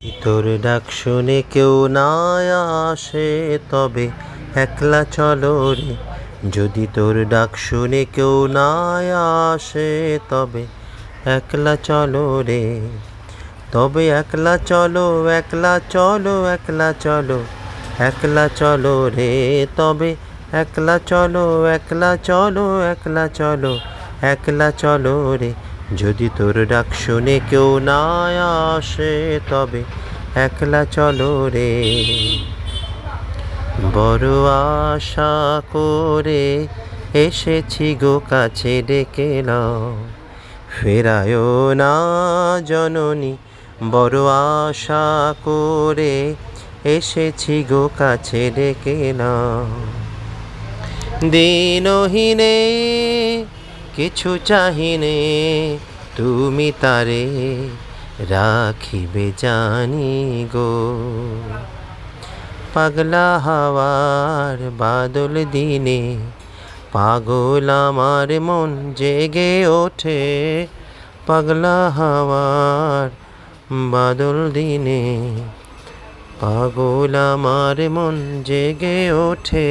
তোর ডাক শুনে কেউ না আসে তবে একলা চলো রে। যদি তোর ডাক শুনে কেউ না আসে তবে একলা চলো রে। তবে একলা চলো, একলা চলো, একলা চলো, একলা চলো রে। তবে একলা চলো, একলা চলো, একলা চলো, একলা চলো রে। যদি তোর ডাক শুনে কেউ না আসে তবে একলা চলো রে। বড় আশা করে এসেছি গো কাছে ডেকে নাও, ফেরায়ও না জননী। বড় আশা করে এসেছি গো কাছে ডেকে নাও। দিনহীনে কিছু চাহিনে তুমি তারে রাখিবে জানি গো। পাগলা হাওয়ার বাদল দিনে পাগল আমার মন জেগে ওঠে। পাগলা হাওয়ার বাদল দিনে পাগল আমার মন জেগে ওঠে।